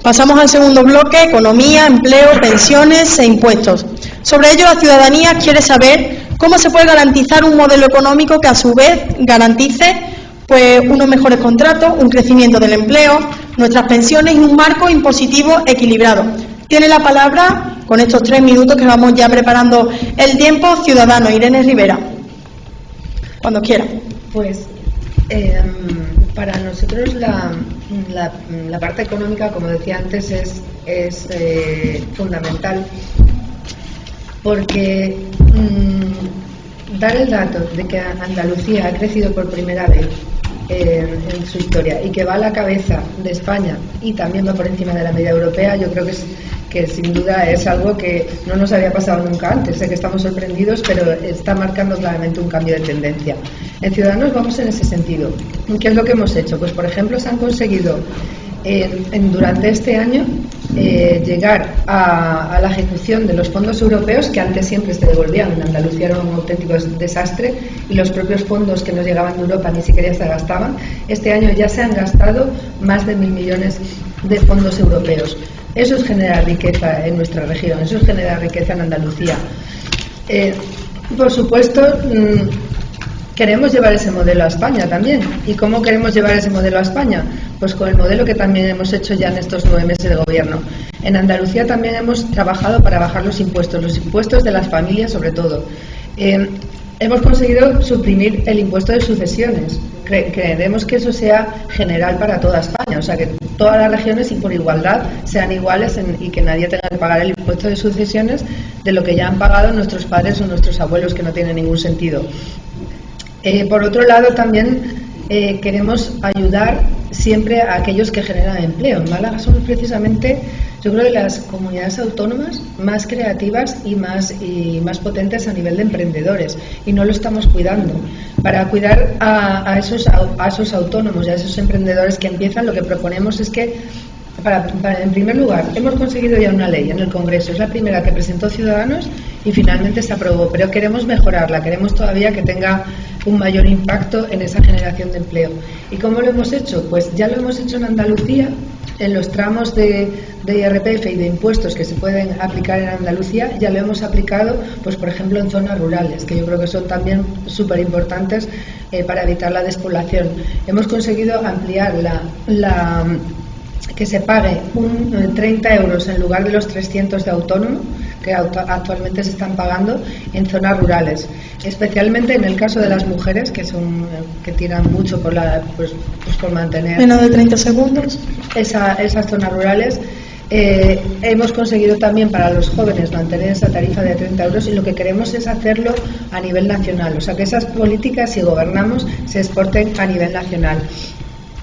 Pasamos al segundo bloque, economía, empleo, pensiones e impuestos. Sobre ello, la ciudadanía quiere saber cómo se puede garantizar un modelo económico que a su vez garantice unos mejores contratos, un crecimiento del empleo, nuestras pensiones y un marco impositivo equilibrado. Tiene la palabra, con estos 3 minutos que vamos ya preparando el tiempo, Ciudadanos. Irene Rivera, cuando quiera. Pues para nosotros la parte económica, como decía antes, es fundamental, porque dar el dato de que Andalucía ha crecido por primera vez en su historia y que va a la cabeza de España y también va por encima de la media europea, yo creo que sin duda es algo que no nos había pasado nunca antes. Sé que estamos sorprendidos, pero está marcando claramente un cambio de tendencia. En Ciudadanos vamos en ese sentido. ¿Qué es lo que hemos hecho? Pues, por ejemplo, se han conseguido durante este año llegar a la ejecución de los fondos europeos, que antes siempre se devolvían. En Andalucía era un auténtico desastre y los propios fondos que nos llegaban de Europa ni siquiera se gastaban. Este año ya se han gastado más de 1.000 millones de fondos europeos. Eso es generar riqueza en nuestra región, eso es generar riqueza en Andalucía. Por supuesto, queremos llevar ese modelo a España también. ¿Y cómo queremos llevar ese modelo a España? Pues con el modelo que también hemos hecho ya en estos 9 meses de gobierno. En Andalucía también hemos trabajado para bajar los impuestos de las familias sobre todo. Hemos conseguido suprimir el impuesto de sucesiones. Queremos que eso sea general para toda España, o sea, que todas las regiones y por igualdad sean iguales y que nadie tenga que pagar el impuesto de sucesiones de lo que ya han pagado nuestros padres o nuestros abuelos, que no tiene ningún sentido. Por otro lado, también queremos ayudar siempre a aquellos que generan empleo. En Málaga somos precisamente, yo creo, de las comunidades autónomas más creativas y más potentes a nivel de emprendedores, y no lo estamos cuidando. Para cuidar a esos autónomos y a esos emprendedores que empiezan, lo que proponemos es que, en primer lugar, hemos conseguido ya una ley en el Congreso, es la primera que presentó Ciudadanos y finalmente se aprobó, pero queremos mejorarla, queremos todavía que tenga un mayor impacto en esa generación de empleo. ¿Y cómo lo hemos hecho? Pues ya lo hemos hecho en Andalucía, en los tramos de IRPF y de impuestos que se pueden aplicar en Andalucía, ya lo hemos aplicado, pues por ejemplo en zonas rurales, que yo creo que son también súper importantes para evitar la despoblación. Hemos conseguido ampliar que se pague 30 euros en lugar de los 300 de autónomo que actualmente se están pagando en zonas rurales, especialmente en el caso de las mujeres que tiran mucho por mantener menos de 30 segundos esas zonas rurales. Hemos conseguido también para los jóvenes mantener esa tarifa de 30 euros y lo que queremos es hacerlo a nivel nacional, o sea, que esas políticas, si gobernamos, se exporten a nivel nacional.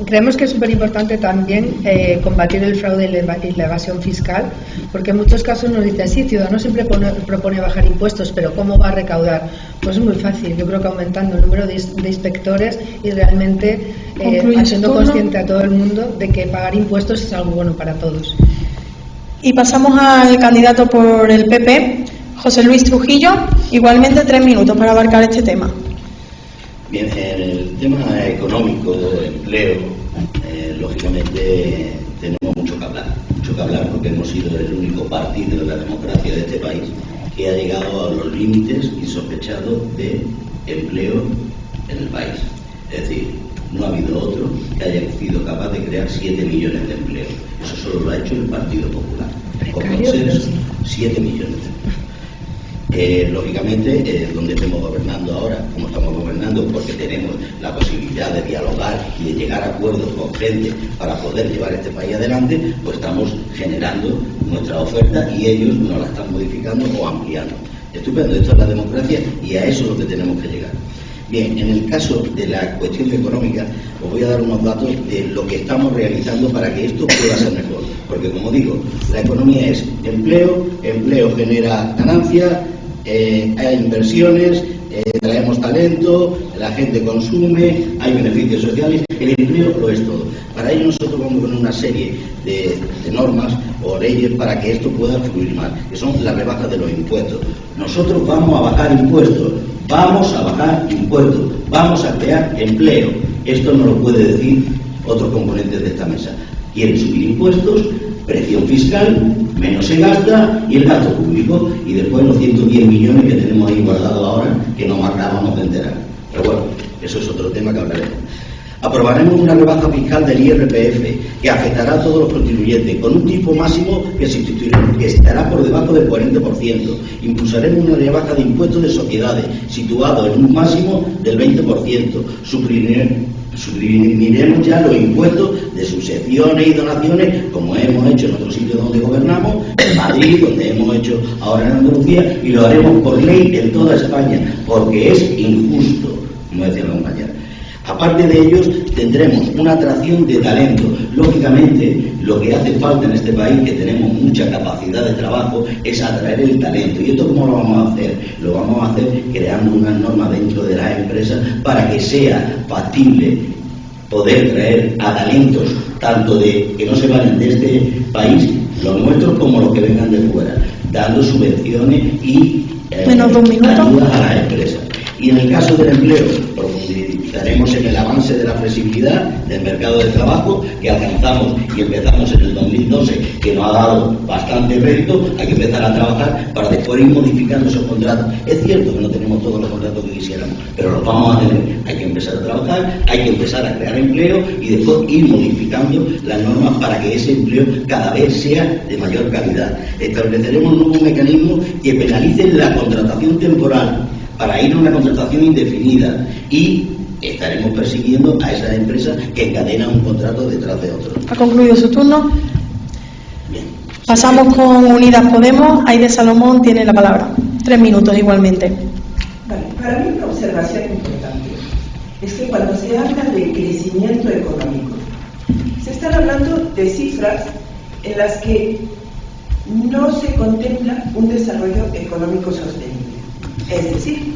Creemos que es súper importante también combatir el fraude y la evasión fiscal, porque en muchos casos nos dicen, sí, Ciudadanos siempre propone bajar impuestos, pero ¿cómo va a recaudar? Pues es muy fácil, yo creo que aumentando el número de inspectores y realmente haciendo consciente a todo el mundo de que pagar impuestos es algo bueno para todos. Y pasamos al candidato por el PP, José Luis Trujillo, igualmente 3 minutos para abarcar este tema. Bien, en el tema económico, de empleo, lógicamente tenemos mucho que hablar porque hemos sido el único partido de la democracia de este país que ha llegado a los límites insospechados de empleo en el país. Es decir, no ha habido otro que haya sido capaz de crear 7 millones de empleos. Eso solo lo ha hecho el Partido Popular. Con consenso, 7 millones de empleos. Lógicamente, donde estemos gobernando ahora, como estamos gobernando, porque tenemos la posibilidad de dialogar y de llegar a acuerdos con gente para poder llevar este país adelante, pues estamos generando nuestra oferta y ellos nos la están modificando o ampliando. Estupendo, esto es la democracia y a eso es lo que tenemos que llegar. Bien, en el caso de la cuestión económica, os voy a dar unos datos de lo que estamos realizando para que esto pueda ser mejor. Porque, como digo, la economía es empleo, empleo genera ganancias, hay inversiones, traemos talento, la gente consume, hay beneficios sociales, el empleo lo es todo. Para ello nosotros vamos a poner una serie de normas o leyes para que esto pueda fluir más, que son las rebajas de los impuestos. Nosotros vamos a bajar impuestos, vamos a crear empleo. Esto no lo puede decir otros componentes de esta mesa. Quieren subir impuestos presión fiscal, menos se gasta y el gasto público, y después los 110 millones que tenemos ahí guardados ahora, que no más acabamos de enterar. Pero bueno, eso es otro tema que hablaremos. Aprobaremos una rebaja fiscal del IRPF que afectará a todos los contribuyentes con un tipo máximo que estará por debajo del 40%. Impulsaremos una rebaja de impuestos de sociedades situado en un máximo del 20%. Suprimiremos ya los impuestos de sucesiones y donaciones, como hemos hecho en otros sitios donde gobernamos, en Madrid, donde hemos hecho ahora en Andalucía, y lo haremos por ley en toda España, porque es injusto, como decía la compañera. Aparte de ellos, tendremos una atracción de talento. Lógicamente, lo que hace falta en este país, que tenemos mucha capacidad de trabajo, es atraer el talento. ¿Y esto cómo lo vamos a hacer? Lo vamos a hacer creando unas normas dentro de las empresas para que sea factible poder traer a talentos, tanto de que no se vayan de este país, los nuestros, como los que vengan de fuera, dando subvenciones y ayudas a las empresas. Y en el caso del empleo, profundizaremos en el avance de la flexibilidad del mercado de trabajo que alcanzamos y empezamos en el 2012, que nos ha dado bastante rédito. Hay que empezar a trabajar para después ir modificando esos contratos. Es cierto que no tenemos todos los contratos que quisiéramos, pero los vamos a tener. Hay que empezar a trabajar, hay que empezar a crear empleo y después ir modificando las normas para que ese empleo cada vez sea de mayor calidad. Estableceremos nuevos mecanismos que penalicen la contratación temporal para ir a una contratación indefinida, y estaremos persiguiendo a esas empresas que encadenan un contrato detrás de otro. ¿Ha concluido su turno? Bien. Pasamos con Unidas Podemos. Aide Salomón tiene la palabra. 3 minutos igualmente. Vale, para mí una observación importante es que cuando se habla de crecimiento económico, se están hablando de cifras en las que no se contempla un desarrollo económico sostenible. Es decir,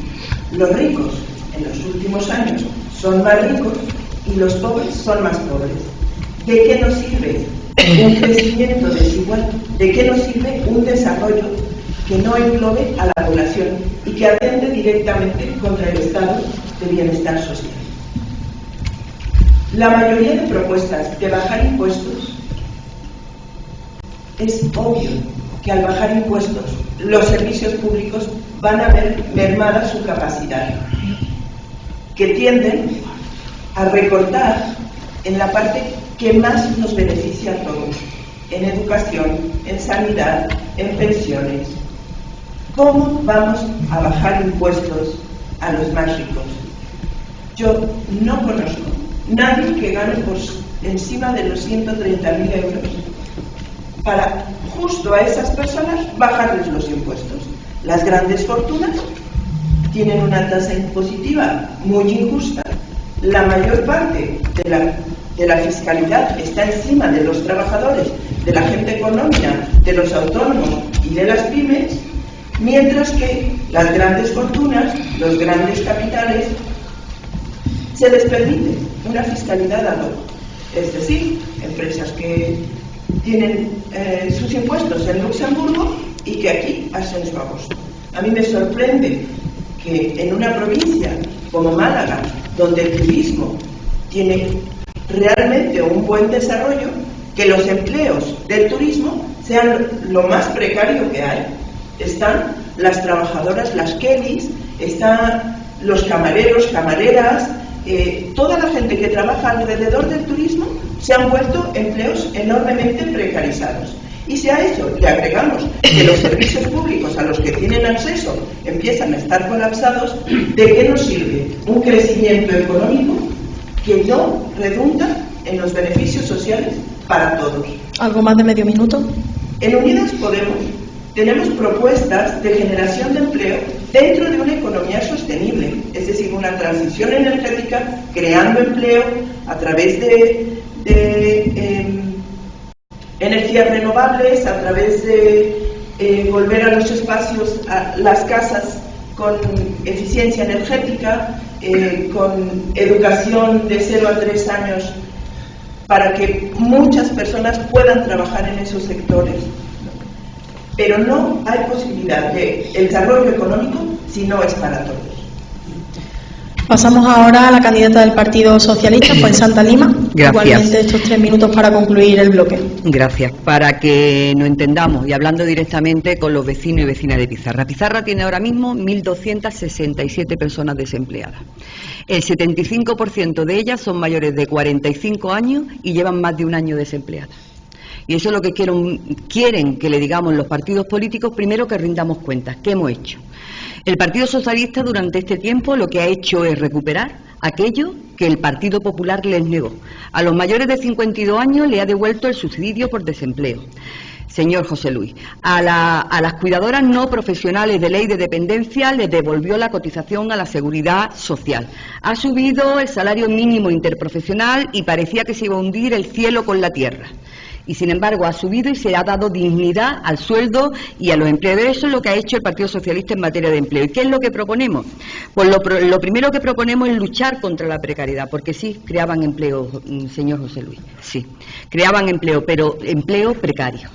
los ricos en los últimos años son más ricos y los pobres son más pobres. ¿De qué nos sirve un crecimiento desigual? ¿De qué nos sirve un desarrollo que no englobe a la población y que atente directamente contra el estado de bienestar social? La mayoría de propuestas de bajar impuestos, es obvio que al bajar impuestos los servicios públicos van a ver mermada su capacidad, que tienden a recortar en la parte que más nos beneficia a todos, en educación, en sanidad, en pensiones. ¿Cómo vamos a bajar impuestos a los más ricos? Yo no conozco nadie que gane por encima de los 130.000 euros para justo a esas personas bajarles los impuestos. Las grandes fortunas tienen una tasa impositiva muy injusta. La mayor parte de la fiscalidad está encima de los trabajadores, de la gente económica, de los autónomos y de las pymes, mientras que las grandes fortunas, los grandes capitales, se les permite una fiscalidad ad hoc. Es decir, empresas que tienen sus impuestos en Luxemburgo y que aquí hacen su agosto. A mí me sorprende que en una provincia como Málaga, donde el turismo tiene realmente un buen desarrollo, que los empleos del turismo sean lo más precario que hay. Están las trabajadoras, las Kellys, están los camareros, camareras, toda la gente que trabaja alrededor del turismo se han vuelto empleos enormemente precarizados. Y si a eso le agregamos que los servicios públicos a los que tienen acceso empiezan a estar colapsados, ¿de qué nos sirve un crecimiento económico que no redunda en los beneficios sociales para todos? ¿Algo más de medio minuto? En Unidas Podemos tenemos propuestas de generación de empleo dentro de una economía sostenible, es decir, una transición energética, creando empleo a través de energías renovables, a través de volver a los espacios, a las casas con eficiencia energética, con educación de 0 a 3 años, para que muchas personas puedan trabajar en esos sectores. Pero no hay posibilidad de desarrollo económico si no es para todos. Pasamos ahora a la candidata del Partido Socialista, pues Santa Lima. Gracias. Igualmente estos 3 minutos para concluir el bloque. Gracias. Para que nos entendamos y hablando directamente con los vecinos y vecinas de Pizarra. Pizarra tiene ahora mismo 1.267 personas desempleadas. El 75% de ellas son mayores de 45 años y llevan más de un año desempleadas. Y eso es lo que quieren que le digamos los partidos políticos, primero que rindamos cuentas. ¿Qué hemos hecho? El Partido Socialista durante este tiempo lo que ha hecho es recuperar aquello que el Partido Popular les negó. A los mayores de 52 años le ha devuelto el subsidio por desempleo. Señor José Luis, a las cuidadoras no profesionales de ley de dependencia les devolvió la cotización a la seguridad social. Ha subido el salario mínimo interprofesional y parecía que se iba a hundir el cielo con la tierra. Y sin embargo ha subido y se ha dado dignidad al sueldo y a los empleadores. Eso es lo que ha hecho el Partido Socialista en materia de empleo. ¿Y qué es lo que proponemos? Pues lo primero que proponemos es luchar contra la precariedad, porque sí, creaban empleo, señor José Luis, sí, creaban empleo, pero empleo precario.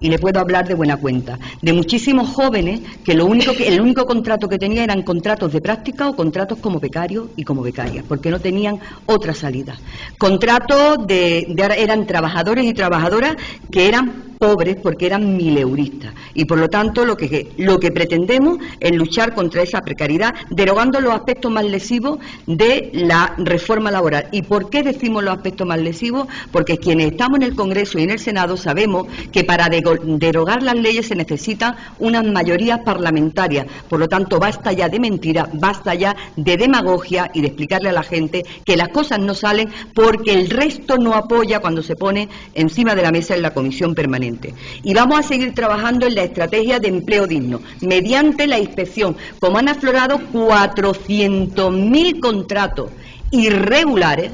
Y le puedo hablar de buena cuenta, de muchísimos jóvenes que el único contrato que tenían eran contratos de práctica o contratos como becarios y como becarias, porque no tenían otra salida. Contratos eran trabajadores y trabajadoras que eran pobres porque eran mileuristas y por lo tanto lo que pretendemos es luchar contra esa precariedad derogando los aspectos más lesivos de la reforma laboral. ¿Y por qué decimos los aspectos más lesivos? Porque quienes estamos en el Congreso y en el Senado sabemos que para derogar las leyes se necesitan unas mayorías parlamentarias. Por lo tanto, basta ya de mentiras, basta ya de demagogia y de explicarle a la gente que las cosas no salen porque el resto no apoya cuando se pone encima de la mesa en la comisión permanente. Y vamos a seguir trabajando en la estrategia de empleo digno, mediante la inspección. Como han aflorado 400.000 contratos irregulares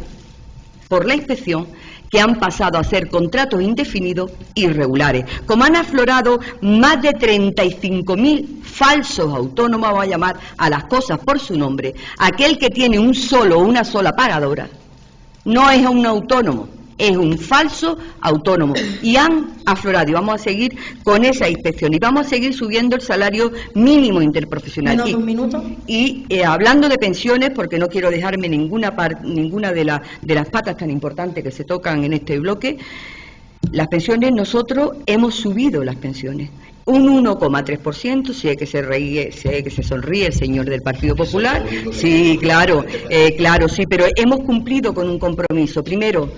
por la inspección, que han pasado a ser contratos indefinidos irregulares. Como han aflorado más de 35.000 falsos autónomos, vamos a llamar a las cosas por su nombre, aquel que tiene un solo o una sola pagadora, no es un autónomo, es un falso autónomo. Y han aflorado, y vamos a seguir con esa inspección, y vamos a seguir subiendo el salario mínimo interprofesional. Menos de un minuto. Y hablando de pensiones, porque no quiero dejarme ninguna de las patas tan importantes que se tocan en este bloque, las pensiones, nosotros hemos subido las pensiones. Un 1,3%, sé que se ríe, sé que se sonríe el señor del Partido Popular, sí, claro, sí, pero hemos cumplido con un compromiso. Primero,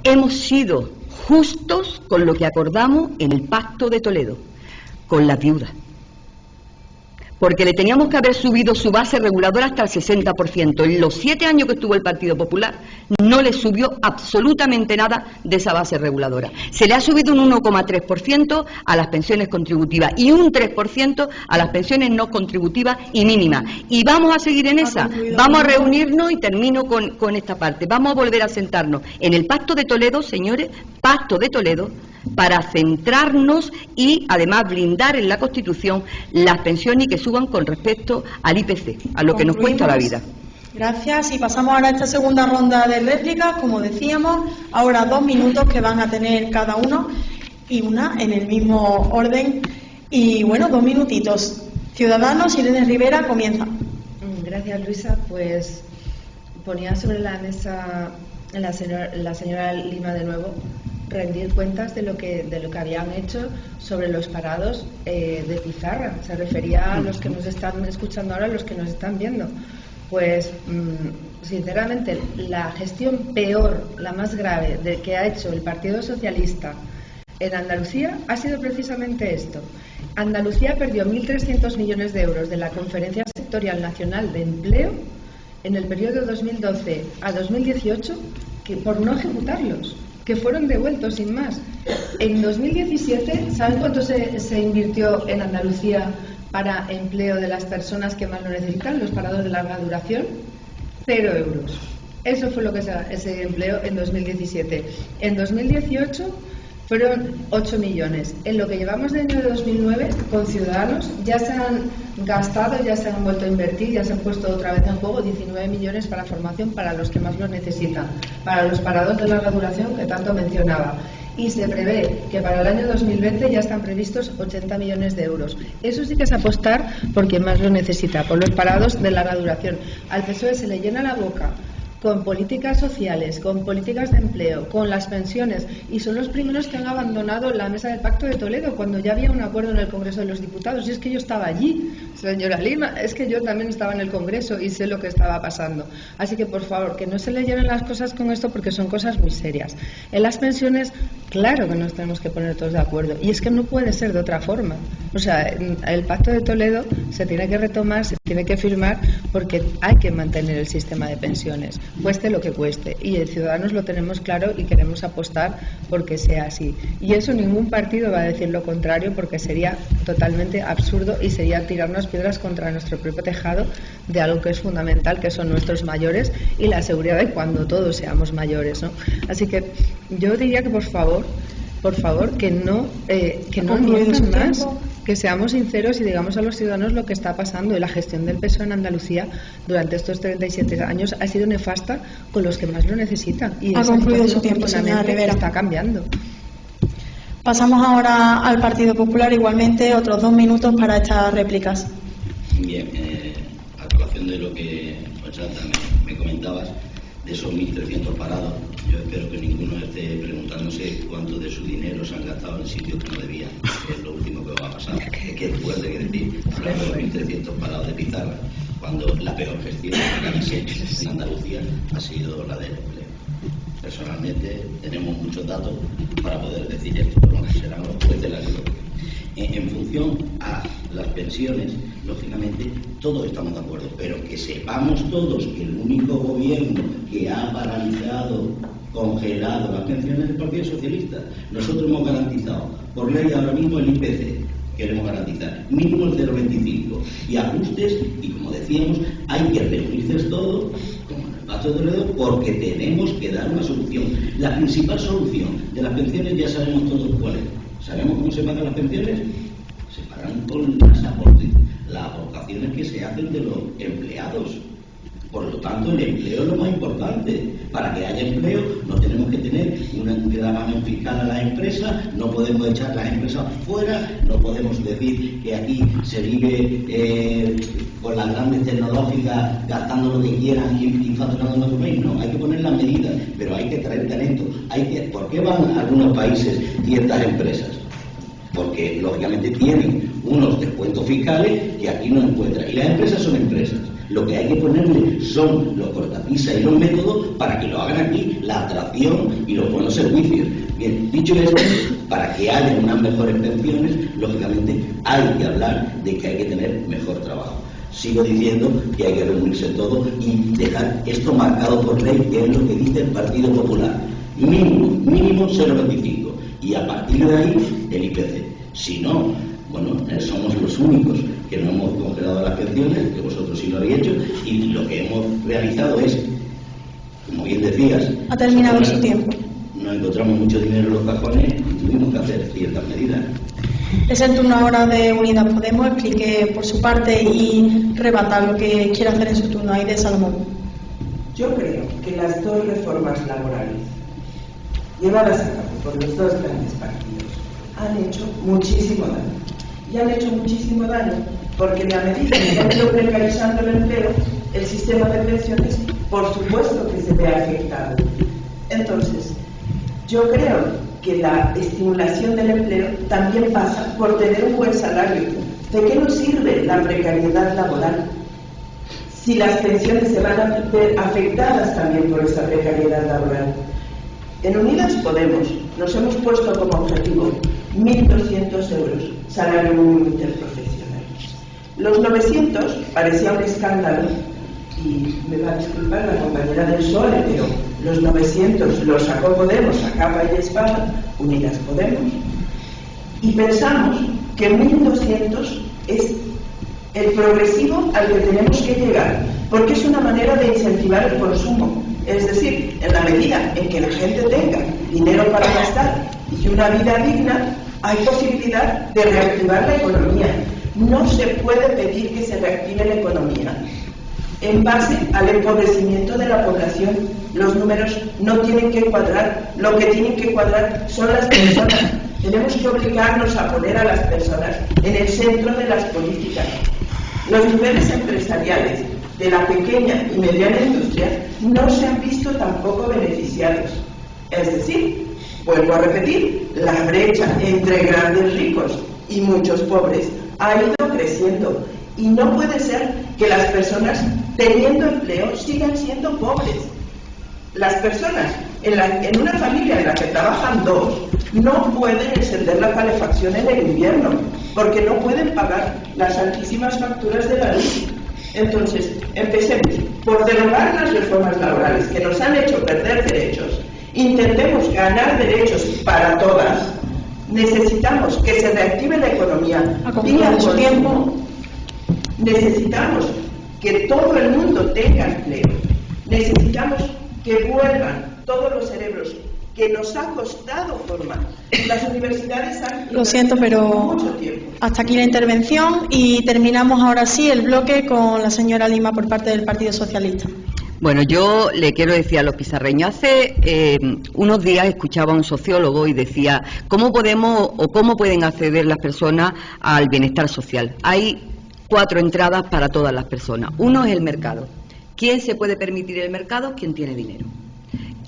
hemos sido justos con lo que acordamos en el Pacto de Toledo, con las viudas. Porque le teníamos que haber subido su base reguladora hasta el 60%. En los 7 años que estuvo el Partido Popular no le subió absolutamente nada de esa base reguladora. Se le ha subido un 1,3% a las pensiones contributivas y un 3% a las pensiones no contributivas y mínimas. Y vamos a seguir en esa. Vamos a reunirnos y termino con esta parte. Vamos a volver a sentarnos en el Pacto de Toledo, señores, Pacto de Toledo, para centrarnos y además blindar en la Constitución las pensiones y que suban con respecto al IPC, a lo que nos cuesta la vida. Gracias, y pasamos ahora a esta segunda ronda de réplicas, como decíamos, ahora 2 minutos que van a tener cada uno y una en el mismo orden. Y bueno, 2 minutitos. Ciudadanos, Irene Rivera, comienza. Gracias, Luisa. Pues ponía sobre la mesa la señora Lima de nuevo rendir cuentas de lo que habían hecho sobre los parados de Pizarra. Se refería a los que nos están escuchando ahora, a los que nos están viendo. Pues sinceramente la gestión peor, la más grave de que ha hecho el Partido Socialista en Andalucía ha sido precisamente esto. Andalucía perdió 1.300 millones de euros de la Conferencia Sectorial Nacional de Empleo en el periodo 2012 a 2018 por no ejecutarlos, que fueron devueltos sin más. En 2017, ¿saben cuánto se invirtió en Andalucía para empleo de las personas que más lo necesitan, los parados de larga duración? 0 euros. Eso fue lo que se empleó en 2017. En 2018 fueron 8 millones. En lo que llevamos de año de 2009, con Ciudadanos, ya se han gastado, ya se han vuelto a invertir, ya se han puesto otra vez en juego 19 millones para formación para los que más lo necesitan, para los parados de larga duración que tanto mencionaba. y se prevé que para el año 2020 ya están previstos 80 millones de euros. Eso sí que es apostar por quien más lo necesita, por los parados de larga duración. Al PSOE se le llena la boca con políticas sociales, con políticas de empleo, con las pensiones, y son los primeros que han abandonado la mesa del Pacto de Toledo cuando ya había un acuerdo en el Congreso de los Diputados. Y es que yo estaba allí, señora Lima, es que yo también estaba en el Congreso y sé lo que estaba pasando. Así que, por favor, que no se le lleven las cosas con esto, porque son cosas muy serias. En las pensiones, claro que nos tenemos que poner todos de acuerdo, y es que no puede ser de otra forma. O sea, el Pacto de Toledo se tiene que retomar, se tiene que firmar, porque hay que mantener el sistema de pensiones, cueste lo que cueste, y el Ciudadanos lo tenemos claro y queremos apostar porque sea así. Y eso ningún partido va a decir lo contrario, porque sería totalmente absurdo y sería tirarnos piedras contra nuestro propio tejado de algo que es fundamental, que son nuestros mayores y la seguridad de cuando todos seamos mayores, ¿no? Así que yo diría que por favor, que no mientan más, que seamos sinceros y digamos a los ciudadanos lo que está pasando. Y la gestión del PSOE en Andalucía durante estos 37 años ha sido nefasta con los que más lo necesitan. Y ha concluido su tiempo, señora Rivera. Está cambiando. Pasamos ahora al Partido Popular, igualmente otros 2 minutos para estas réplicas. Bien, a colación de lo que me comentabas, de esos 1.300 parados, yo espero que ninguno esté preguntándose cuánto de su dinero se han gastado en sitios que no debían, que es lo último que va a pasar. Es que es fuerte que decir, hablar de los 1.300 parados de pizarra, cuando la peor gestión que han hecho en Andalucía ha sido la del empleo. Personalmente tenemos muchos datos para poder decir esto, pero bueno, serán los jueces la que en función a las pensiones, lógicamente todos estamos de acuerdo, pero que sepamos todos que el único gobierno que ha paralizado, congelado las pensiones es el Partido Socialista. Nosotros hemos garantizado por ley ahora mismo el IPC, queremos garantizar mínimo el 0,25 y ajustes, y como decíamos, hay que reunirse todos como en el Pacto de Toledo, porque tenemos que dar una solución. La principal solución de las pensiones ya sabemos todos cuál es. ¿Sabemos cómo se pagan las pensiones? Se pagan con las aportaciones que se hacen de los empleados. Por lo tanto, el empleo es lo más importante. Para que haya empleo no tenemos que tener un gravamen fiscal a las empresas, no podemos echar las empresas fuera, no podemos decir que aquí se vive con las grandes tecnológicas gastando lo que quieran y facturando en otro país. No, hay que poner las medidas, pero hay que traer talento. ¿Por qué van a algunos países ciertas empresas? Porque lógicamente tienen unos descuentos fiscales que aquí no encuentran. Y las empresas son empresas. Lo que hay que ponerle son los cortapisas y los métodos para que lo hagan aquí, la atracción y los buenos servicios. Bien, dicho esto, para que haya unas mejores pensiones, lógicamente hay que hablar de que hay que tener mejor trabajo. Sigo diciendo que hay que reunirse todos y dejar esto marcado por ley, que es lo que dice el Partido Popular. Mínimo 0,25. Y a partir de ahí, el IPC. Si no, bueno, somos los únicos que no hemos congelado las pensiones, que vosotros sí lo habéis hecho, y lo que hemos realizado es, como bien decías, ha terminado su tiempo. No encontramos mucho dinero en los cajones y tuvimos que hacer ciertas medidas. Es el turno ahora de Unidas Podemos. Explique por su parte y rebata lo que quiere hacer en su turno. Ahí de Salomón. Yo creo que las dos reformas laborales llevadas a cabo por los dos grandes partidos han hecho muchísimo daño. Y han hecho muchísimo daño porque en la medida que han ido precarizando el empleo, el sistema de pensiones, por supuesto que se ve afectado. Entonces, yo creo que la estimulación del empleo también pasa por tener un buen salario. ¿De qué nos sirve la precariedad laboral si las pensiones se van a ver afectadas también por esa precariedad laboral? En Unidas Podemos nos hemos puesto como objetivo 1.200 euros, salario mínimo interprofesional. Los 900 parecía un escándalo, y me va a disculpar la compañera del PSOE, pero los 900 los sacó Podemos a capa y espada, Unidas Podemos, y pensamos que 1.200 es el progresivo al que tenemos que llegar, porque es una manera de incentivar el consumo. Es decir, en la medida en que la gente tenga dinero para gastar y una vida digna, hay posibilidad de reactivar la economía. No se puede pedir que se reactive la economía en base al empobrecimiento de la población. Los números no tienen que cuadrar, lo que tienen que cuadrar son las personas. Tenemos que obligarnos a poner a las personas en el centro de las políticas. Los niveles empresariales de la pequeña y mediana industria no se han visto tampoco beneficiados. Es decir, vuelvo a repetir, la brecha entre grandes ricos y muchos pobres ha ido creciendo y no puede ser que las personas teniendo empleo sigan siendo pobres. Las personas en una familia en la que trabajan dos no pueden encender la calefacción en el invierno porque no pueden pagar las altísimas facturas de la luz. Entonces, empecemos por derogar las reformas laborales que nos han hecho perder derechos. Intentemos ganar derechos para todas. Necesitamos que se reactive la economía día por tiempo. Necesitamos que todo el mundo tenga empleo. Necesitamos que vuelvan todos los cerebros que nos ha costado formar. Las universidades han... Lo siento, pero mucho tiempo. Hasta aquí la intervención y terminamos ahora sí el bloque con la señora Lima por parte del Partido Socialista. Bueno, yo le quiero decir a los pizarreños, hace unos días escuchaba a un sociólogo y decía, ¿cómo podemos o cómo pueden acceder las personas al bienestar social? Hay 4 entradas para todas las personas. Uno es el mercado. ¿Quién se puede permitir el mercado? Quien tiene dinero.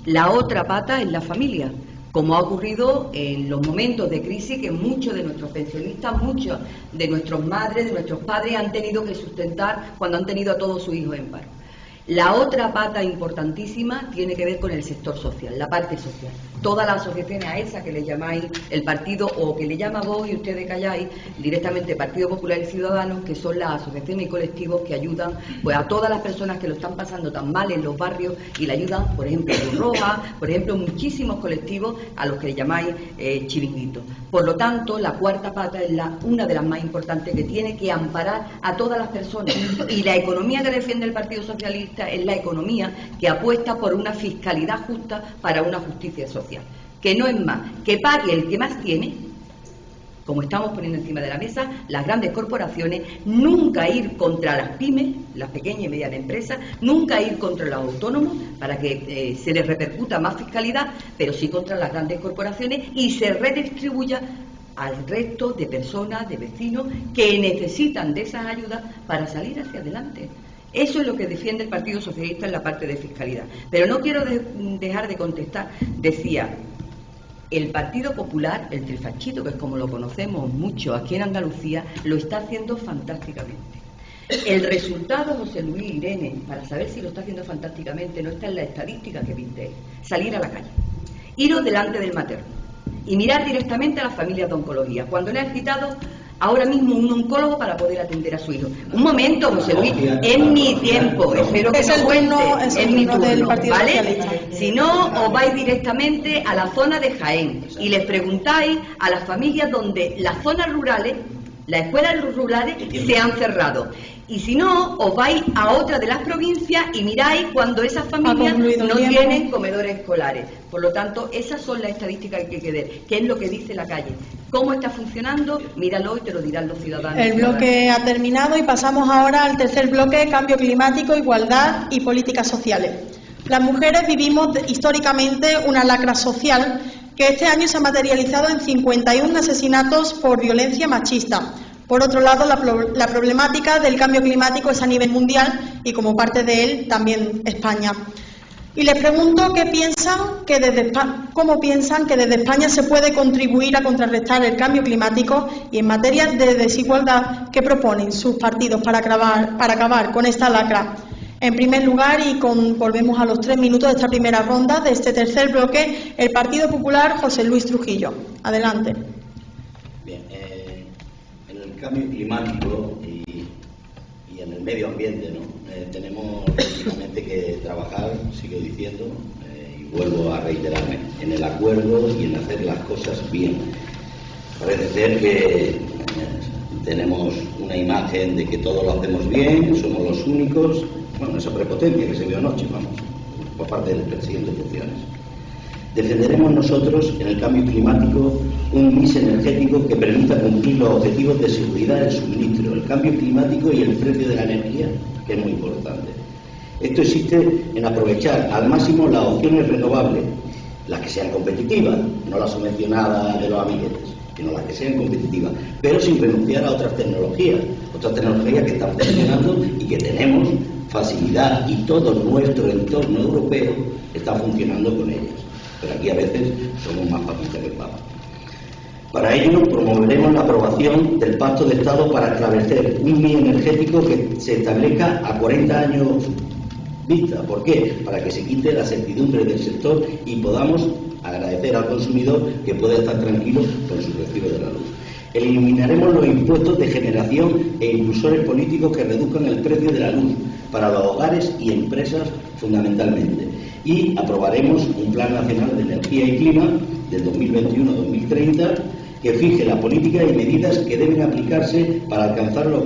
La otra pata es la familia, como ha ocurrido en los momentos de crisis que muchos de nuestros pensionistas, muchos de nuestras madres, de nuestros padres han tenido que sustentar cuando han tenido a todos sus hijos en paro. La otra pata importantísima tiene que ver con el sector social, la parte social. Todas las asociaciones a esa que le llamáis el partido, o que le llama vos y ustedes calláis, directamente Partido Popular y Ciudadanos, que son las asociaciones y colectivos que ayudan pues a todas las personas que lo están pasando tan mal en los barrios y le ayudan, por ejemplo, Cruz Roja, por ejemplo, muchísimos colectivos a los que le llamáis chiringuitos. Por lo tanto, la cuarta pata es una de las más importantes, que tiene que amparar a todas las personas. Y la economía que defiende el Partido Socialista es la economía que apuesta por una fiscalidad justa para una justicia social, que no es más que pague el que más tiene, como estamos poniendo encima de la mesa, las grandes corporaciones, nunca ir contra las pymes, las pequeñas y medianas empresas, nunca ir contra los autónomos para que se les repercuta más fiscalidad, pero sí contra las grandes corporaciones y se redistribuya al resto de personas, de vecinos que necesitan de esas ayudas para salir hacia adelante. Eso es lo que defiende el Partido Socialista en la parte de fiscalidad. Pero no quiero dejar de contestar. Decía, el Partido Popular, el trifachito, que es como lo conocemos mucho aquí en Andalucía, lo está haciendo fantásticamente. El resultado, José Luis, Irene, para saber si lo está haciendo fantásticamente, no está en la estadística que pinte, salir a la calle, iros delante del materno y mirar directamente a las familias de oncología. Cuando le han quitado ahora mismo un oncólogo para poder atender a su hijo. Un momento, José Luis, en mi tiempo, espero que no cuente, en mi turno, ¿vale? Si no, os vais directamente a la zona de Jaén y les preguntáis a las familias donde las zonas rurales, las escuelas rurales se han cerrado. Y si no, os vais a otra de las provincias y miráis cuando esas familias no tienen comedores escolares. Por lo tanto, esas son las estadísticas que hay que ver, que es lo que dice la calle. ¿Cómo está funcionando? Míralo y te lo dirán los ciudadanos. El bloque ha terminado y pasamos ahora al tercer bloque, cambio climático, igualdad y políticas sociales. Las mujeres vivimos históricamente una lacra social que este año se ha materializado en 51 asesinatos por violencia machista. Por otro lado, la problemática del cambio climático es a nivel mundial y como parte de él también España. Y les pregunto cómo piensan que desde España se puede contribuir a contrarrestar el cambio climático y en materia de desigualdad, ¿qué proponen sus partidos para acabar con esta lacra? En primer lugar, y volvemos a los 3 minutos de esta primera ronda, de este tercer bloque, el Partido Popular, José Luis Trujillo. Adelante. Bien, en el cambio climático y en el medio ambiente, ¿no? Tenemos lógicamente que trabajar, sigo diciendo, y vuelvo a reiterarme, en el acuerdo y en hacer las cosas bien. Parece ser que tenemos una imagen de que todo lo hacemos bien, somos los únicos, bueno, esa prepotencia que se vio anoche, vamos, por parte del presidente de funciones. Defenderemos nosotros en el cambio climático un mix energético que permita cumplir los objetivos de seguridad del suministro, el cambio climático y el precio de la energía, que es muy importante. Esto existe en aprovechar al máximo las opciones renovables, las que sean competitivas, no las subvencionadas de los amiguetes, sino las que sean competitivas, pero sin renunciar a otras tecnologías que están funcionando y que tenemos facilidad, y todo nuestro entorno europeo está funcionando con ellas. Pero aquí a veces somos más papistas que papas. Para ello promoveremos la aprobación del Pacto de Estado para establecer un mix energético que se establezca a 40 años vista. ¿Por qué? Para que se quite la certidumbre del sector y podamos agradecer al consumidor que puede estar tranquilo con su recibo de la luz. Eliminaremos los impuestos de generación e impulsores políticos que reduzcan el precio de la luz para los hogares y empresas fundamentalmente. Y aprobaremos un Plan Nacional de Energía y Clima del 2021 a 2030 que fije la política y medidas que deben aplicarse para alcanzar los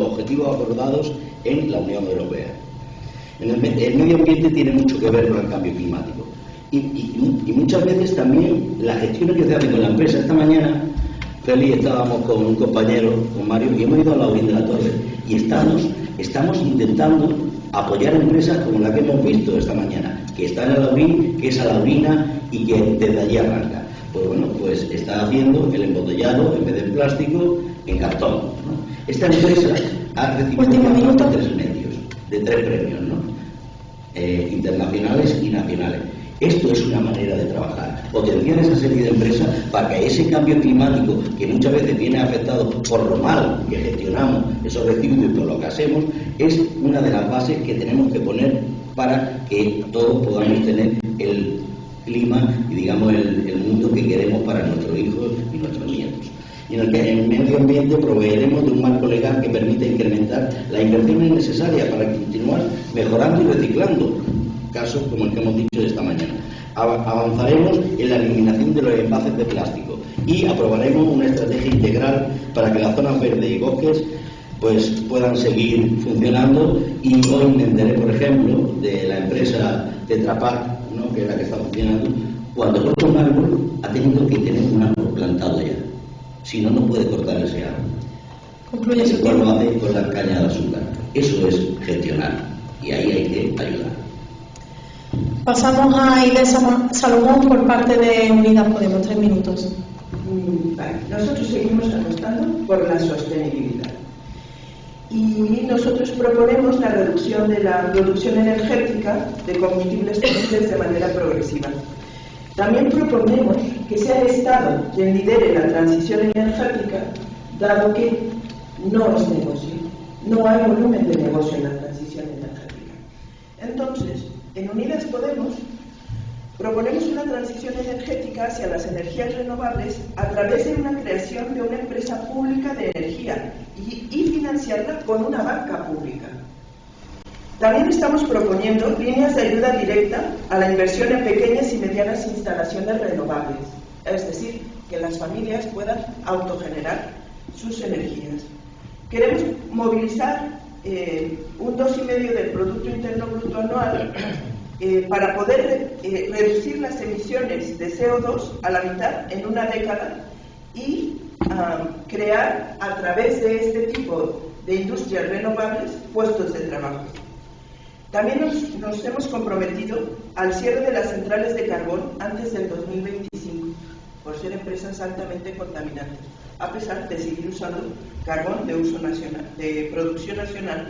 objetivos acordados en la Unión Europea. El medio ambiente tiene mucho que ver con el cambio climático y muchas veces también las gestiones que se hacen con la empresa. Esta mañana, Félix, estábamos con un compañero, con Mario, y hemos ido a la Laurín de la Torre y estamos intentando apoyar empresas como la que hemos visto esta mañana, que está en la Laurín, que es alaurina y que desde allí arranca. Pues bueno, pues está haciendo el embotellado en vez de plástico en cartón, ¿no? Esta empresa ha recibido 3 medios, de 3 premios, ¿no? Internacionales y nacionales. Esto es una manera de trabajar. Potenciar esa serie de empresas para que ese cambio climático, que muchas veces viene afectado por lo mal que gestionamos esos residuos y por lo que hacemos, es una de las bases que tenemos que poner para que todos podamos tener el clima y, digamos, el mundo que queremos para nuestros hijos y nuestros nietos. Y en el que en el medio ambiente proveeremos de un marco legal que permita incrementar las inversiones necesarias para continuar mejorando y reciclando, casos como el que hemos dicho de esta mañana. Avanzaremos en la eliminación de los envases de plástico y aprobaremos una estrategia integral para que las zonas verdes y bosques pues puedan seguir funcionando. Y hoy me enteré, por ejemplo, de la empresa Tetra Pak, ¿no?, que es la que está funcionando. Cuando corta un árbol ha tenido que tener un árbol plantado ya, si no, no puede cortar ese árbol. Concluye su Igual tiempo. lo hace con la caña de azúcar. Eso es gestionar y ahí hay que ayudar. Pasamos a Inés Salomón por parte de Unidas Podemos, 3 minutos. Vale. Nosotros seguimos apostando por la sostenibilidad y nosotros proponemos la reducción de la producción energética de combustibles fósiles de manera progresiva. También proponemos que sea el Estado quien lidere la transición energética, dado que no es negocio, no hay volumen de negocio en la transición energética. Entonces, en Unidas Podemos proponemos una transición energética hacia las energías renovables a través de una creación de una empresa pública de energía y financiarla con una banca pública. También estamos proponiendo líneas de ayuda directa a la inversión en pequeñas y medianas instalaciones renovables, es decir, que las familias puedan autogenerar sus energías. Queremos movilizar un 2,5% del Producto Interno Bruto anual para poder reducir las emisiones de CO2 a la mitad en una década y crear a través de este tipo de industrias renovables puestos de trabajo. También nos hemos comprometido al cierre de las centrales de carbón antes del 2025, por ser empresas altamente contaminantes, a pesar de seguir usando carbón de uso nacional, de producción nacional,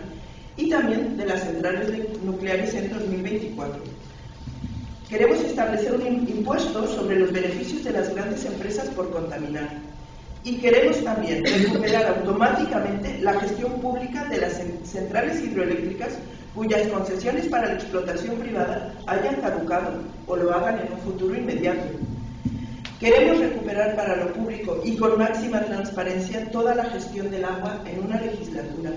y también de las centrales nucleares en 2024. Queremos establecer un impuesto sobre los beneficios de las grandes empresas por contaminar. Y queremos también recuperar automáticamente la gestión pública de las centrales hidroeléctricas cuyas concesiones para la explotación privada hayan caducado o lo hagan en un futuro inmediato. Queremos recuperar para lo público y con máxima transparencia toda la gestión del agua en una legislatura.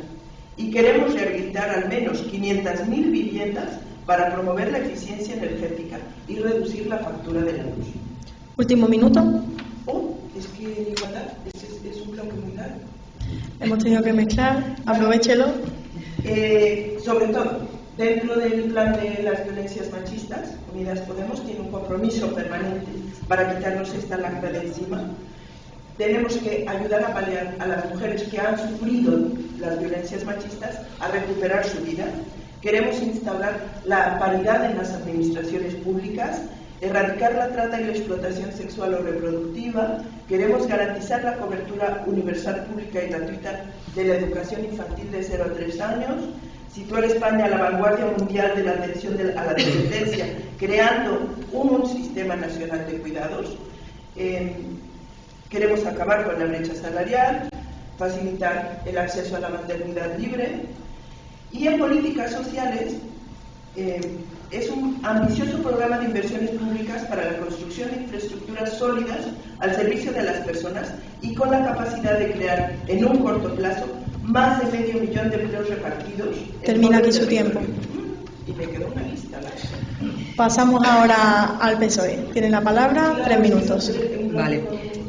Y queremos rehabilitar al menos 500.000 viviendas para promover la eficiencia energética y reducir la factura de la luz. Último minuto. Oh, es que igualdad es un bloque muy largo. Hemos tenido que mezclar. Aprovéchelo. Sobre todo, dentro del plan de las violencias machistas, Unidas Podemos tiene un compromiso permanente para quitarnos esta lacra de encima. Tenemos que ayudar a paliar a las mujeres que han sufrido las violencias machistas a recuperar su vida. Queremos instaurar la paridad en las administraciones públicas, erradicar la trata y la explotación sexual o reproductiva. Queremos garantizar la cobertura universal, pública y gratuita de la educación infantil de 0 a 3 años, situar a España a la vanguardia mundial de la atención a la dependencia, creando un sistema nacional de cuidados. Queremos acabar con la brecha salarial, facilitar el acceso a la maternidad libre. Y en políticas sociales es un ambicioso programa de inversiones públicas para la construcción de infraestructuras sólidas al servicio de las personas y con la capacidad de crear en un corto plazo más de 500.000 de empleos repartidos. Termina aquí su tiempo. Y me quedó una lista. Pasamos ahora al PSOE. Tiene la palabra, 3 minutos. Vale.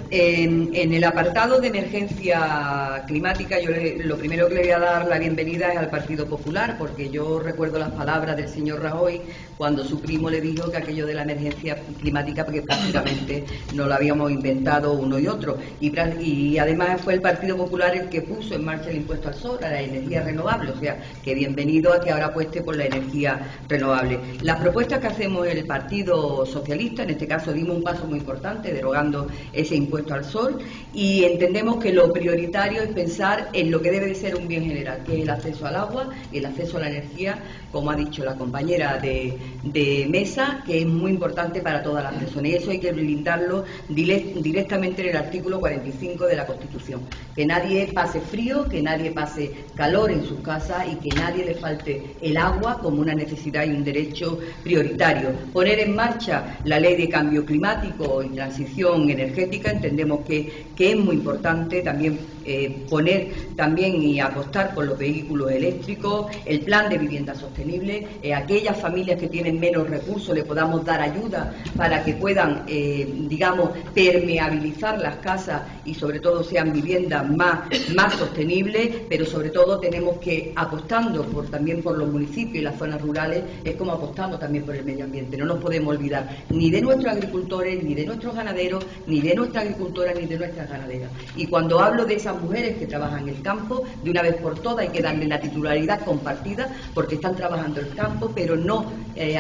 En el apartado de emergencia climática, yo lo primero que le voy a dar la bienvenida es al Partido Popular, porque yo recuerdo las palabras del señor Rajoy cuando su primo le dijo que aquello de la emergencia climática, porque prácticamente no lo habíamos inventado uno y otro. Y además fue el Partido Popular el que puso en marcha el impuesto al sol, a la energía renovable, o sea, que bienvenido a que ahora apueste por la energía renovable. Las propuestas que hacemos el Partido Socialista, en este caso dimos un paso muy importante, derogando ese impuesto al sol, y entendemos que lo prioritario es pensar en lo que debe de ser un bien general, que es el acceso al agua y el acceso a la energía, como ha dicho la compañera de mesa, que es muy importante para todas las personas, y eso hay que blindarlo directamente en el artículo 45 de la Constitución, que nadie pase frío, que nadie pase calor en sus casas y que nadie le falte el agua como una necesidad y un derecho prioritario. Poner en marcha la ley de cambio climático y transición energética, entendemos que es muy importante también poner también y apostar por los vehículos eléctricos, el plan de vivienda sostenible, aquellas familias que tienen menos recursos le podamos dar ayuda para que puedan, digamos, permeabilizar las casas y sobre todo sean viviendas más sostenibles, pero sobre todo tenemos que, apostando también por los municipios y las zonas rurales, es como apostamos también por el medio ambiente. No nos podemos olvidar ni de nuestros agricultores, ni de nuestros ganaderos, ni de nuestras agricultoras, ni de nuestras ganaderas. Y cuando hablo de esas mujeres que trabajan en el campo, de una vez por todas hay que darle la titularidad compartida, porque están trabajando el campo, pero no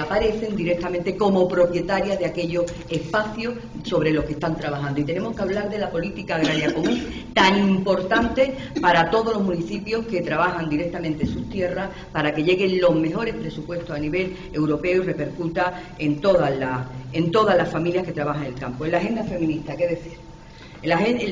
aparecen directamente como propietarias de aquellos espacios sobre los que están trabajando. Y tenemos que hablar de la política agraria común, tan importante para todos los municipios que trabajan directamente sus tierras, para que lleguen los mejores presupuestos a nivel europeo y repercuta en todas las familias que trabajan en el campo. En la agenda feminista, ¿qué decir?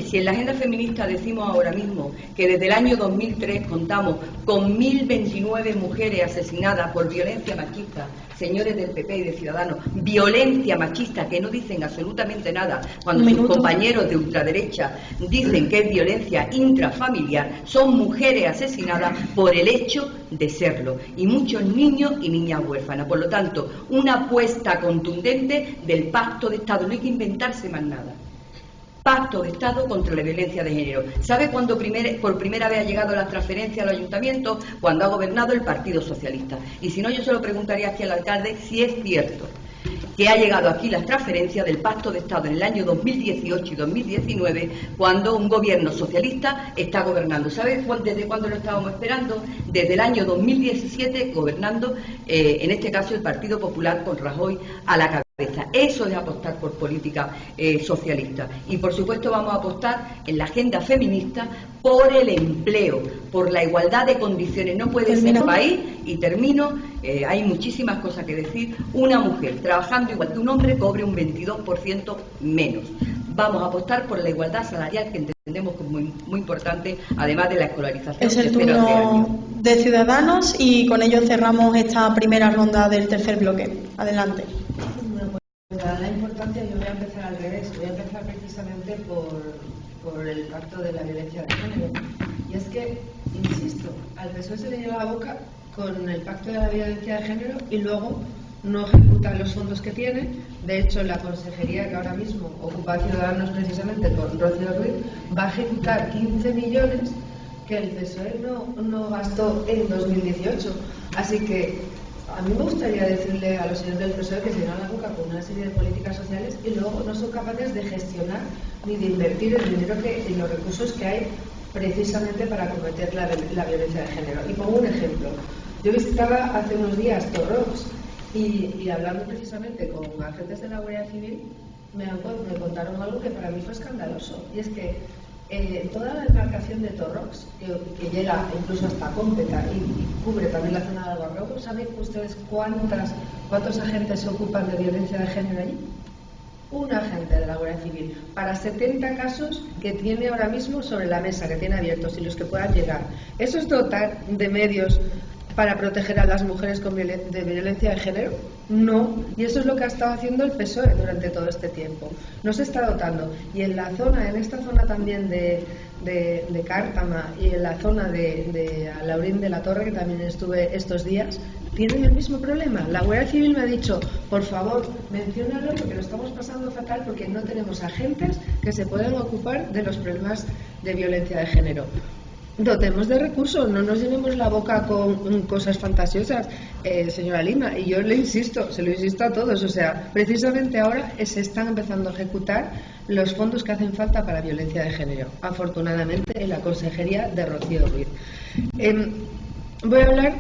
Si en la agenda feminista decimos ahora mismo que desde el año 2003 contamos con 1.029 mujeres asesinadas por violencia machista, señores del PP y de Ciudadanos, violencia machista, que no dicen absolutamente nada cuando sus compañeros de ultraderecha dicen que es violencia intrafamiliar, son mujeres asesinadas por el hecho de serlo, y muchos niños y niñas huérfanas. Por lo tanto, una apuesta contundente del Pacto de Estado, no hay que inventarse más nada. Pacto de Estado contra la violencia de género. ¿Sabe cuándo por primera vez ha llegado la transferencia al ayuntamiento? Cuando ha gobernado el Partido Socialista. Y si no, yo se lo preguntaría aquí al alcalde si es cierto que ha llegado aquí la transferencia del Pacto de Estado en el año 2018 y 2019, cuando un gobierno socialista está gobernando. ¿Sabe desde cuándo lo estábamos esperando? Desde el año 2017, gobernando, en este caso, el Partido Popular con Rajoy a la cabeza. Eso es apostar por política socialista. Y por supuesto vamos a apostar en la agenda feminista por el empleo, por la igualdad de condiciones. No puede ser país, y termino, hay muchísimas cosas que decir, una mujer trabajando igual que un hombre cobre un 22% menos. Vamos a apostar por la igualdad salarial, que entendemos que es muy importante, además de la escolarización. Es el turno de Ciudadanos y con ello cerramos esta primera ronda del tercer bloque. Adelante. Dada la importancia, yo voy a empezar al revés. Voy a empezar precisamente por el pacto de la violencia de género. Y es que, insisto, al PSOE se le lleva la boca con el pacto de la violencia de género y luego no ejecuta los fondos que tiene. De hecho, la consejería que ahora mismo ocupa Ciudadanos, precisamente con Rocío Ruiz, va a ejecutar 15 millones que el PSOE no gastó en 2018. Así que a mí me gustaría decirle a los señores del PSOE que se llenan la boca con una serie de políticas sociales y luego no son capaces de gestionar ni de invertir el dinero y los recursos que hay precisamente para combatir la violencia de género. Y pongo un ejemplo. Yo visitaba hace unos días Torrox y hablando precisamente con agentes de la Guardia Civil me contaron algo que para mí fue escandaloso, y es que toda la demarcación de Torrox, que llega incluso hasta Cómpeta y cubre también la zona de Algarrobo, ¿saben ustedes cuántos agentes se ocupan de violencia de género allí? Un agente de la Guardia Civil para 70 casos que tiene ahora mismo sobre la mesa, que tiene abiertos y los que puedan llegar. ¿Eso es dotar de medios para proteger a las mujeres de violencia de género? No, y eso es lo que ha estado haciendo el PSOE durante todo este tiempo. No se está dotando. Y en esta zona también de Cártama y en la zona de Alaurín de la Torre, que también estuve estos días, tienen el mismo problema. La Guardia Civil me ha dicho, por favor, menciónalo porque lo estamos pasando fatal porque no tenemos agentes que se puedan ocupar de los problemas de violencia de género. Dotemos de recursos, no nos llenemos la boca con cosas fantasiosas, señora Lima, y yo se lo insisto a todos, o sea, precisamente ahora se están empezando a ejecutar los fondos que hacen falta para violencia de género, afortunadamente en la Consejería de Rocío Ruiz. Voy a hablar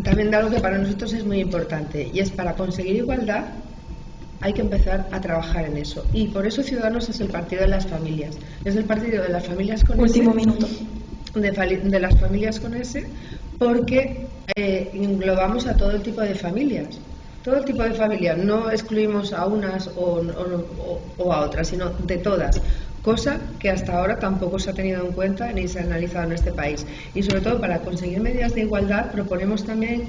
también de algo que para nosotros es muy importante, y es para conseguir igualdad hay que empezar a trabajar en eso, y por eso Ciudadanos es el partido de las familias, es el partido de las familias con Último minuto. De las familias con S, porque englobamos a todo el tipo de familias. Todo el tipo de familias, no excluimos a unas o a otras, sino de todas. Cosa que hasta ahora tampoco se ha tenido en cuenta ni se ha analizado en este país. Y sobre todo para conseguir medidas de igualdad proponemos también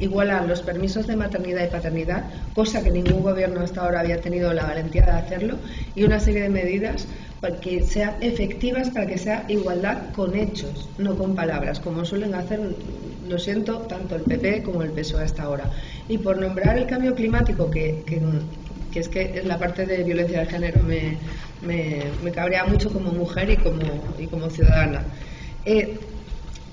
igualar los permisos de maternidad y paternidad, cosa que ningún gobierno hasta ahora había tenido la valentía de hacerlo, y una serie de medidas para que sean efectivas, para que sea igualdad con hechos, no con palabras, como suelen hacer, lo siento, tanto el PP como el PSOE hasta ahora. Y por nombrar el cambio climático, que es que la parte de violencia de género me cabrea mucho como mujer y como ciudadana.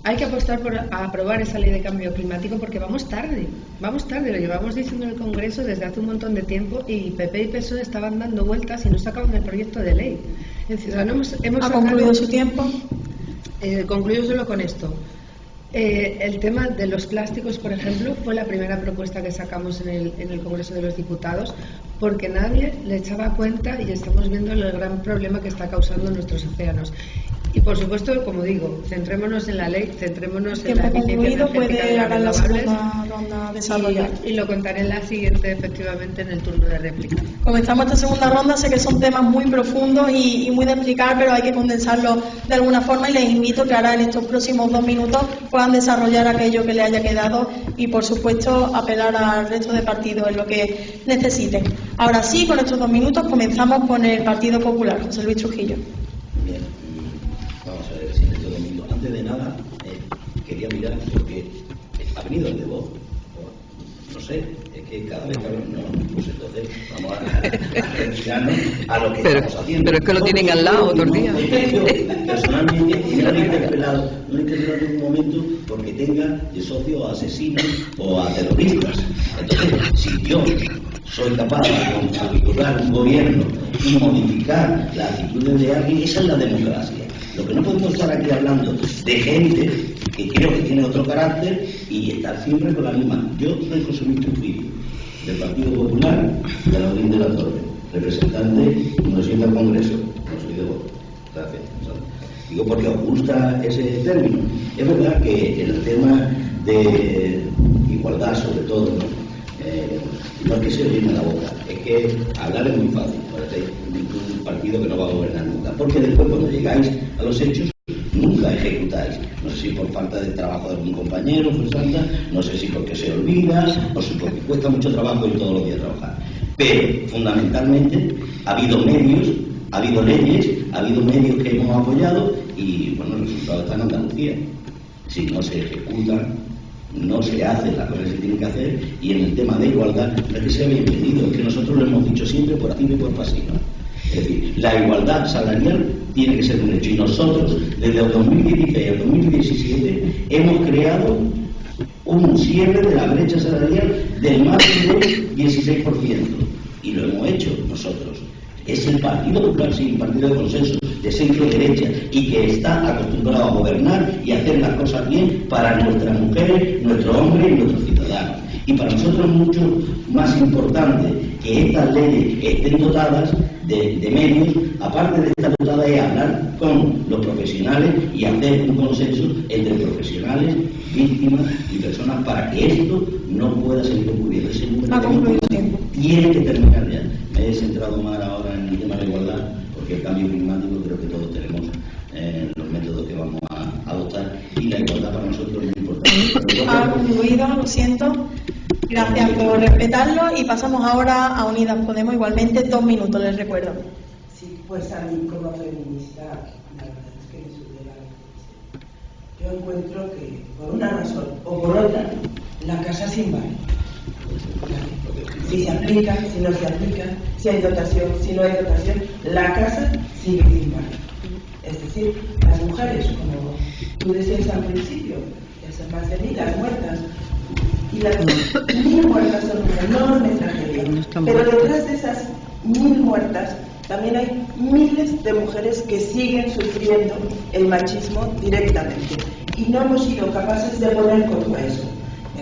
Hay que apostar por aprobar esa ley de cambio climático porque vamos tarde, lo llevamos diciendo en el Congreso desde hace un montón de tiempo, y PP y PSOE estaban dando vueltas y no sacaban el proyecto de ley. En Ciudadanos hemos ¿Ha concluido su tiempo? Concluyo solo con esto. El tema de los plásticos, por ejemplo, fue la primera propuesta que sacamos en el Congreso de los Diputados, porque nadie le echaba cuenta y estamos viendo el gran problema que está causando en nuestros océanos. Y por supuesto, como digo, centrémonos en la ley, centrémonos en la eficiencia energética de las renovables, y lo contaré en la siguiente, efectivamente, en el turno de réplica. Comenzamos esta segunda ronda, sé que son temas muy profundos y muy de explicar, pero hay que condensarlo de alguna forma, y les invito que ahora en estos próximos 2 minutos puedan desarrollar aquello que les haya quedado y, por supuesto, apelar al resto de partidos en lo que necesiten. Ahora sí, con estos 2 minutos comenzamos con el Partido Popular. José Luis Trujillo. Bien, vamos a ver, si en este domingo, antes de nada, quería mirar porque ha venido el de voz. No sé, es que cada vez que hablan, no, pues entonces vamos a retirarnos a lo que estamos haciendo. Pero es que lo tienen al lado otros días. Yo, personalmente, no he interpelado en ningún momento porque tenga de socio a asesinos o a terroristas. Entonces, si yo soy capaz de configurar un gobierno y modificar las actitudes de alguien, esa es la democracia. Lo que no podemos estar aquí hablando de gente que creo que tiene otro carácter y estar siempre con la misma. Yo soy José Luis Trujillo, del Partido Popular de Alaurín de la Torre, representante cuando sienta al Congreso, no soy de voto. Gracias. Digo porque os gusta ese término. Es verdad que el tema de igualdad, sobre todo, no es que se os llene la boca, es que hablar es muy fácil, parece un partido que no va a gobernar nunca, porque después cuando llegáis a los hechos nunca ejecutáis. No sé si por falta de trabajo de algún compañero, no sé si porque se olvida, no sé porque cuesta mucho trabajo y todos los días trabajar. Pero fundamentalmente ha habido medios, ha habido leyes, ha habido medios que hemos apoyado y bueno, el resultado está en Andalucía. Si no se ejecutan, no se hacen las cosas que se tienen que hacer, y en el tema de igualdad no es que sea bienvenido, es que nosotros lo hemos dicho siempre por activa y por pasiva. Es decir, la igualdad salarial tiene que ser un hecho, y nosotros desde el 2016 al 2017 hemos creado un cierre de la brecha salarial del más del 16%, y lo hemos hecho nosotros. Es el Partido Popular, sí, un partido de consenso. de centro derecha y que está acostumbrado a gobernar y a hacer las cosas bien para nuestras mujeres, nuestros hombres y nuestros ciudadanos. Y para nosotros es mucho más importante que estas leyes estén dotadas de medios, aparte de estar dotadas, es hablar con los profesionales y hacer un consenso entre profesionales, víctimas y personas para que esto no pueda seguir ocurriendo. Ese número tiene que terminar ya. Me he centrado más ahora en el tema de igualdad, porque el cambio climático creo que todos tenemos los métodos que vamos a adoptar, y la igualdad para nosotros es muy importante. Ha concluido, lo siento. Gracias por respetarlo, y pasamos ahora a Unidas Podemos, igualmente 2 minutos, les recuerdo. Sí, pues a mí como feminista, la verdad es que me sube la vergüenza. Yo encuentro que por una razón o por otra, la casa se invade. Si se aplica, si no se aplica, si hay dotación, si no hay dotación, la casa sigue sin valer. Es decir, las mujeres, como tú decías al principio, ya son más de 1000 muertas, y las 1000 muertas son una enorme tragedia. Pero detrás de esas 1000 muertas también hay miles de mujeres que siguen sufriendo el machismo directamente, y no hemos sido capaces de poner coto a eso.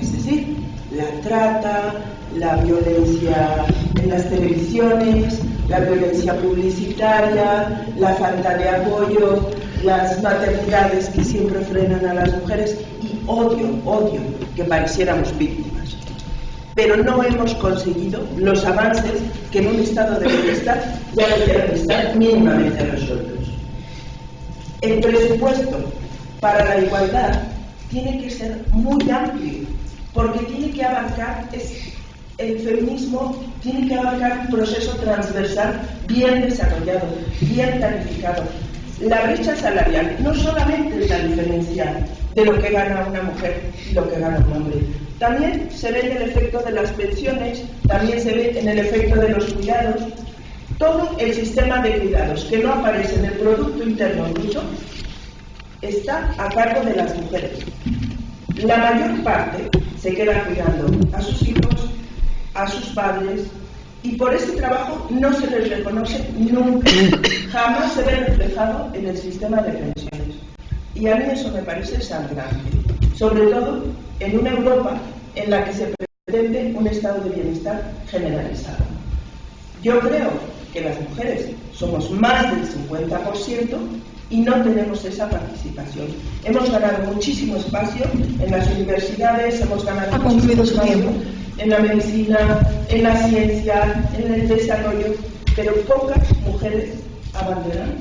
Es decir, la trata, la violencia en las televisiones, la violencia publicitaria, la falta de apoyo, las maternidades que siempre frenan a las mujeres, y odio que pareciéramos víctimas. Pero no hemos conseguido los avances que en un estado de bienestar ya deberían estar mínimamente resueltos. El presupuesto para la igualdad tiene que ser muy amplio, porque tiene que abarcar, el feminismo tiene que abarcar un proceso transversal bien desarrollado, bien planificado. La brecha salarial no solamente es la diferencia de lo que gana una mujer y lo que gana un hombre, también se ve en el efecto de las pensiones, también se ve en el efecto de los cuidados. Todo el sistema de cuidados que no aparece en el Producto Interno Bruto está a cargo de las mujeres. La mayor parte se queda cuidando a sus hijos, a sus padres, y por ese trabajo no se les reconoce nunca, jamás se ve reflejado en el sistema de pensiones. Y a mí eso me parece sangrante, sobre todo en una Europa en la que se pretende un estado de bienestar generalizado. Yo creo que las mujeres somos más del 50% y no tenemos esa participación. Hemos ganado muchísimo espacio en las universidades, hemos ganado muchísimo espacio en la medicina, en la ciencia, en el desarrollo, pero pocas mujeres abandonan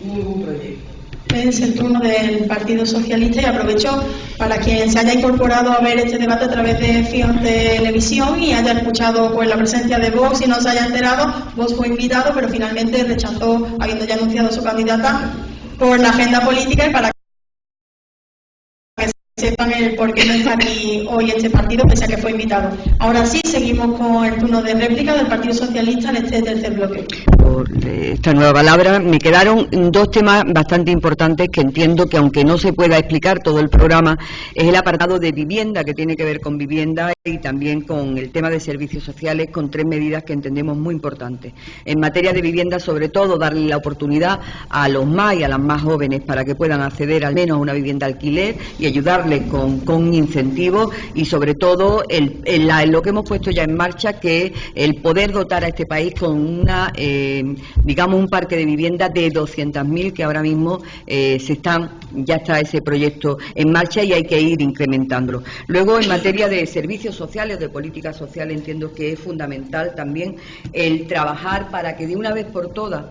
ningún proyecto. Es el turno del Partido Socialista, y aprovecho para quien se haya incorporado a ver este debate a través de FION Televisión y haya escuchado pues la presencia de Vox y no se haya enterado. Vox fue invitado, pero finalmente rechazó, habiendo ya anunciado su candidata, por la agenda política, y para que sepan el por qué no está aquí hoy este partido, pese a que fue invitado. Ahora sí, seguimos con el turno de réplica del Partido Socialista en este tercer bloque. Por esta nueva palabra, me quedaron 2 temas bastante importantes que entiendo que, aunque no se pueda explicar todo el programa, es el apartado de vivienda, que tiene que ver con vivienda, y también con el tema de servicios sociales, con 3 medidas que entendemos muy importantes. En materia de vivienda, sobre todo, darle la oportunidad a los más y a las más jóvenes para que puedan acceder al menos a una vivienda alquiler y ayudarles con incentivos, y sobre todo lo que hemos puesto ya en marcha, que es el poder dotar a este país con digamos un parque de vivienda de 200.000, que ahora mismo ya está ese proyecto en marcha y hay que ir incrementándolo. Luego, en materia de servicios sociales, de política social, entiendo que es fundamental también el trabajar para que de una vez por todas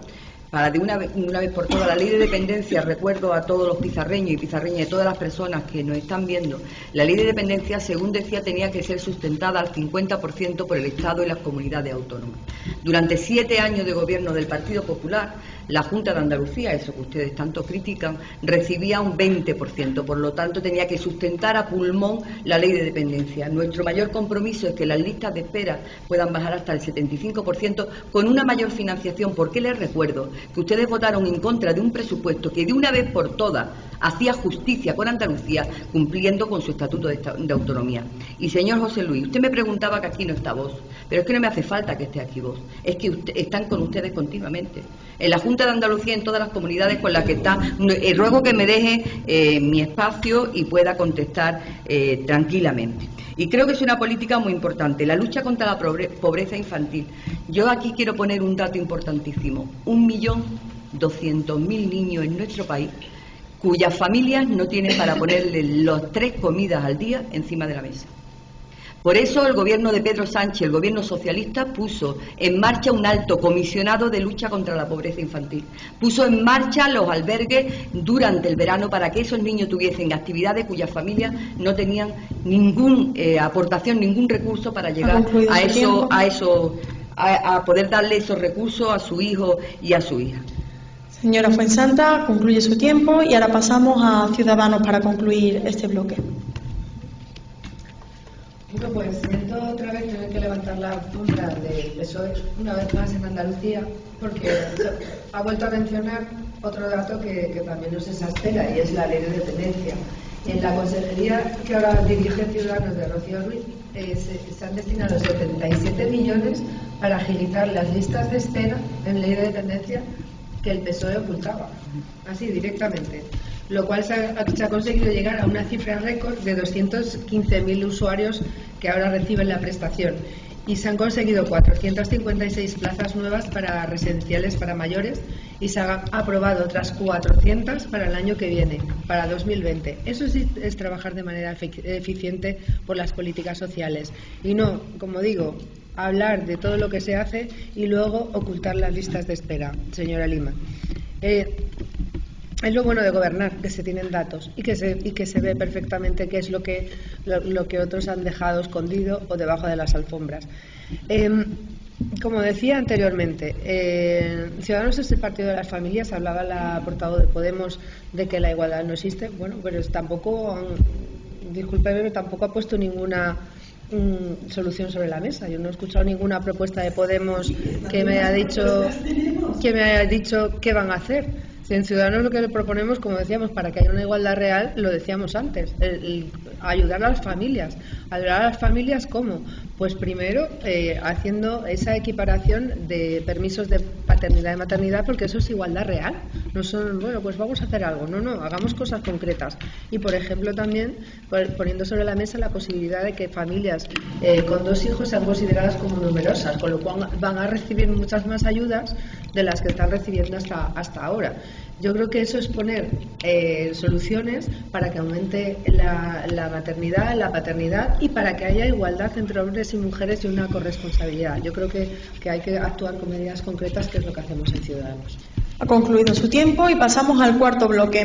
la ley de dependencia, recuerdo a todos los pizarreños y pizarreñas, de todas las personas que nos están viendo, la ley de dependencia, según decía, tenía que ser sustentada al 50% por el Estado y las comunidades autónomas. Durante 7 años de gobierno del Partido Popular, la Junta de Andalucía, eso que ustedes tanto critican, recibía un 20%, por lo tanto tenía que sustentar a pulmón la ley de dependencia. Nuestro mayor compromiso es que las listas de espera puedan bajar hasta el 75% con una mayor financiación, porque les recuerdo que ustedes votaron en contra de un presupuesto que de una vez por todas hacía justicia con Andalucía, cumpliendo con su estatuto de autonomía. Y señor José Luis, usted me preguntaba que aquí no está Vox, pero es que no me hace falta que esté aquí Vox. es que están con ustedes continuamente. En la Junta de Andalucía, en todas las comunidades con las que están, ruego que me deje mi espacio y pueda contestar tranquilamente. Y creo que es una política muy importante, la lucha contra la pobreza infantil. Yo aquí quiero poner un dato importantísimo: 1.200.000 niños en nuestro país cuyas familias no tienen para ponerle las 3 comidas al día encima de la mesa. Por eso el gobierno de Pedro Sánchez, el gobierno socialista, puso en marcha un alto comisionado de lucha contra la pobreza infantil. Puso en marcha los albergues durante el verano para que esos niños tuviesen actividades cuyas familias no tenían ninguna aportación, ningún recurso para llegar a poder darle esos recursos a su hijo y a su hija. Señora Fuensanta, concluye su tiempo y ahora pasamos a Ciudadanos para concluir este bloque. Bueno, pues siento otra vez tener que levantar la punta del PSOE una vez más en Andalucía, porque ha vuelto a mencionar otro dato que también nos exaspera, y es la ley de dependencia. En la consejería que ahora dirige Ciudadanos de Rocío Ruiz se han destinado 77 millones para agilizar las listas de espera en ley de dependencia que el PSOE ocultaba, así directamente. Lo cual se ha conseguido llegar a una cifra récord de 215.000 usuarios que ahora reciben la prestación, y se han conseguido 456 plazas nuevas para residenciales para mayores, y se han aprobado otras 400 para el año que viene, para 2020. Eso sí es trabajar de manera eficiente por las políticas sociales, y no, como digo, hablar de todo lo que se hace y luego ocultar las listas de espera, señora Lima. Es lo bueno de gobernar, que se tienen datos y que se ve perfectamente qué es lo que otros han dejado escondido o debajo de las alfombras. Como decía anteriormente, Ciudadanos es el partido de las familias. Hablaba la portavoz de Podemos de que la igualdad no existe. Bueno, pero tampoco ha puesto ninguna solución sobre la mesa. Yo no he escuchado ninguna propuesta de Podemos que me haya dicho qué van a hacer. En Ciudadanos lo que le proponemos, como decíamos, para que haya una igualdad real, lo decíamos antes, ayudar a las familias. ¿Ayudar a las familias cómo? Pues primero haciendo esa equiparación de permisos de paternidad y maternidad, porque eso es igualdad real. No son, bueno, pues vamos a hacer algo. No, hagamos cosas concretas. Y, por ejemplo, también poniendo sobre la mesa la posibilidad de que familias con 2 hijos sean consideradas como numerosas, con lo cual van a recibir muchas más ayudas de las que están recibiendo hasta ahora. Yo creo que eso es poner soluciones para que aumente la maternidad, la paternidad, y para que haya igualdad entre hombres y mujeres y una corresponsabilidad. Yo creo que hay que actuar con medidas concretas, que es lo que hacemos en Ciudadanos. Ha concluido su tiempo y pasamos al cuarto bloque.